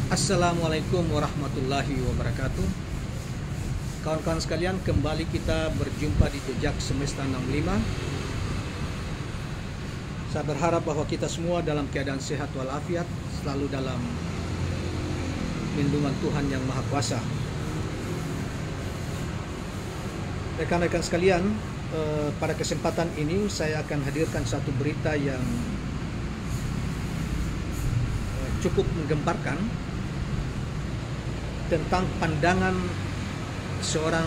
Assalamualaikum warahmatullahi wabarakatuh. Kawan-kawan sekalian, kembali kita berjumpa di Jejak Semesta 65. Saya berharap bahwa kita semua dalam keadaan sehat walafiat, selalu dalam lindungan Tuhan Yang Maha Kuasa. Rekan-rekan sekalian, pada kesempatan ini saya akan hadirkan satu berita yang cukup menggemparkan tentang pandangan seorang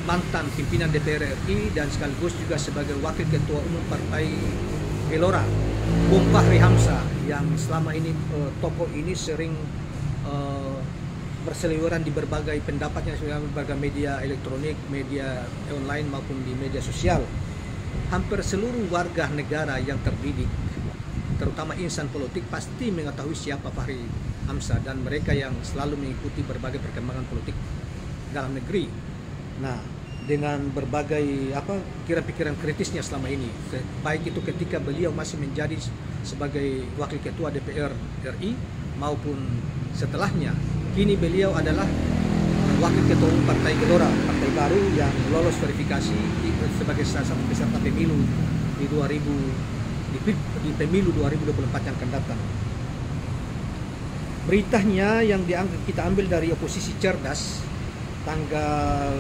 mantan pimpinan DPR RI dan sekaligus juga sebagai Wakil Ketua Umum Partai Gelora, Bung Fahri Hamzah, yang selama ini tokoh ini sering berseliweran di berbagai pendapatnya di berbagai media elektronik, media online maupun di media sosial. Hampir seluruh warga negara yang terdidik, terutama insan politik, pasti mengetahui siapa Fahri Hamzah dan mereka yang selalu mengikuti berbagai perkembangan politik dalam negeri. Nah, dengan berbagai pikiran-pikiran kritisnya selama ini, baik itu ketika beliau masih menjadi sebagai Wakil Ketua DPR RI maupun setelahnya. Kini beliau adalah Wakil Ketua Umum Partai Gelora, partai baru yang lolos verifikasi sebagai salah satu peserta pemilu di pemilu 2024 yang akan datang. Beritanya yang kita ambil dari Oposisi Cerdas tanggal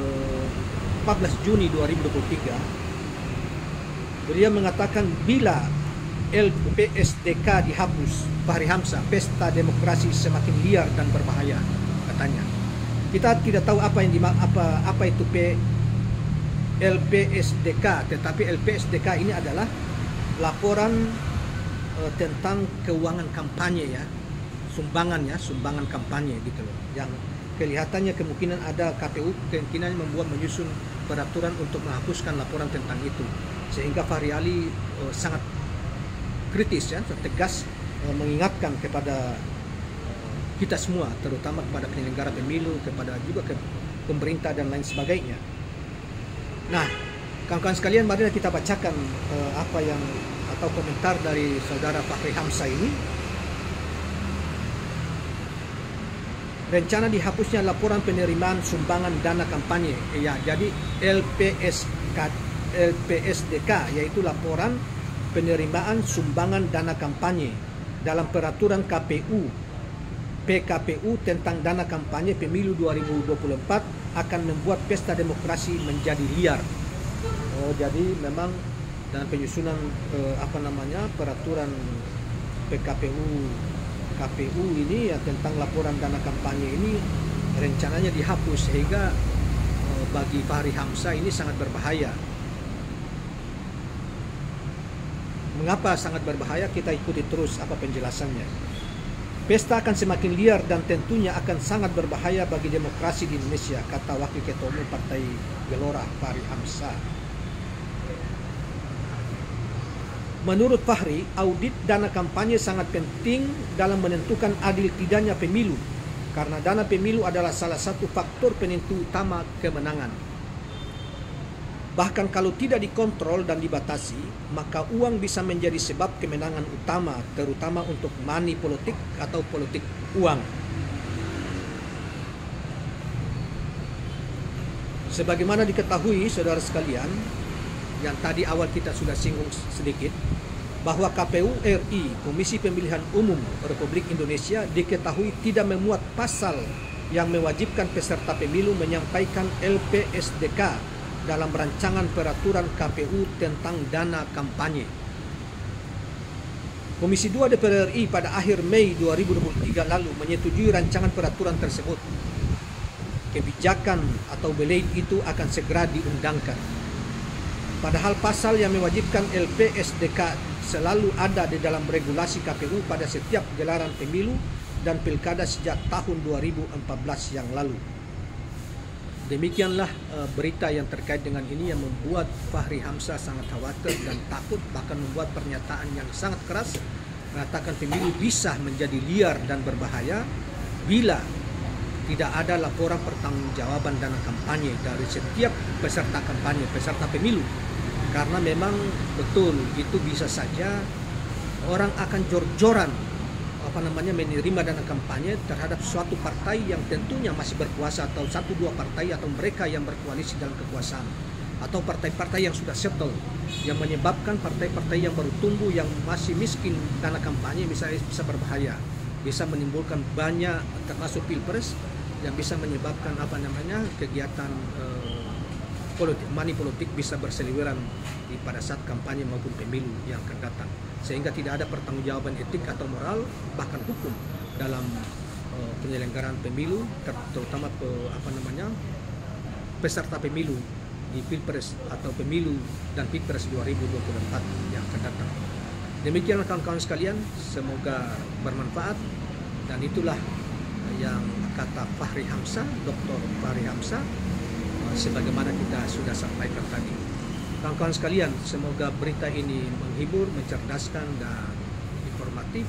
14 Juni 2023. Beliau mengatakan bila LPSDK dihapus, Fahri Hamzah, pesta demokrasi semakin liar dan berbahaya, katanya. Kita tidak tahu apa itu LPSDK, tetapi LPSDK ini adalah laporan tentang keuangan kampanye ya. Sumbangan kampanye gitu loh, yang kelihatannya kemungkinan ada KPU kemungkinan menyusun peraturan untuk menghapuskan laporan tentang itu, sehingga Fahri Ali sangat kritis ya, tegas mengingatkan kepada kita semua, terutama kepada penyelenggara pemilu, kepada juga ke pemerintah dan lain sebagainya. Nah, kawan-kawan sekalian, mari kita bacakan komentar dari saudara Fahri Hamzah ini. Rencana dihapusnya laporan penerimaan sumbangan dana kampanye. Ya, jadi LPSDK yaitu laporan penerimaan sumbangan dana kampanye dalam peraturan PKPU tentang dana kampanye pemilu 2024 akan membuat pesta demokrasi menjadi liar. Jadi memang dalam penyusunan peraturan KPU ini ya, tentang laporan dana kampanye ini rencananya dihapus, sehingga bagi Fahri Hamzah ini sangat berbahaya. Mengapa sangat berbahaya? Kita ikuti terus apa penjelasannya. Pesta akan semakin liar dan tentunya akan sangat berbahaya bagi demokrasi di Indonesia, kata Wakil Ketua Umum Partai Gelora Fahri Hamzah. Menurut Fahri, audit dana kampanye sangat penting dalam menentukan adil tidaknya pemilu, karena dana pemilu adalah salah satu faktor penentu utama kemenangan. Bahkan kalau tidak dikontrol dan dibatasi, maka uang bisa menjadi sebab kemenangan utama, terutama untuk money politik atau politik uang. Sebagaimana diketahui saudara sekalian, yang tadi awal kita sudah singgung sedikit, bahwa KPU RI, Komisi Pemilihan Umum Republik Indonesia, diketahui tidak memuat pasal yang mewajibkan peserta pemilu menyampaikan LPSDK dalam rancangan peraturan KPU tentang dana kampanye. Komisi 2 DPR RI pada akhir Mei 2023 lalu menyetujui rancangan peraturan tersebut. Kebijakan atau belaid itu akan segera diundangkan. Padahal pasal yang mewajibkan LPSDK selalu ada di dalam regulasi KPU pada setiap gelaran pemilu dan pilkada sejak tahun 2014 yang lalu. Demikianlah berita yang terkait dengan ini yang membuat Fahri Hamzah sangat khawatir dan takut, bahkan membuat pernyataan yang sangat keras, mengatakan pemilu bisa menjadi liar dan berbahaya bila tidak ada laporan pertanggungjawaban dana kampanye dari setiap peserta kampanye, peserta pemilu. Karena memang betul itu bisa saja orang akan jor-joran menerima dana kampanye terhadap suatu partai yang tentunya masih berkuasa, atau 1-2 partai atau mereka yang berkoalisi dalam kekuasaan, atau partai-partai yang sudah settle, yang menyebabkan partai-partai yang baru tumbuh yang masih miskin dana kampanye misalnya bisa berbahaya, bisa menimbulkan banyak, termasuk pilpres, yang bisa menyebabkan kegiatan money politik bisa berseliweran pada saat kampanye maupun pemilu yang akan datang, sehingga tidak ada pertanggungjawaban etik atau moral bahkan hukum dalam penyelenggaraan pemilu, terutama peserta pemilu di pilpres atau pemilu dan pilpres 2024 yang akan datang. Demikianlah kawan-kawan sekalian, semoga bermanfaat, dan itulah yang kata Fahri Hamzah, Dr. Fahri Hamzah, sebagaimana kita sudah sampaikan tadi. Kawan-kawan sekalian, semoga berita ini menghibur, mencerdaskan, dan informatif.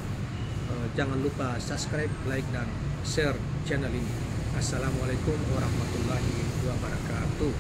Jangan lupa subscribe, like, dan share channel ini. Assalamualaikum warahmatullahi wabarakatuh.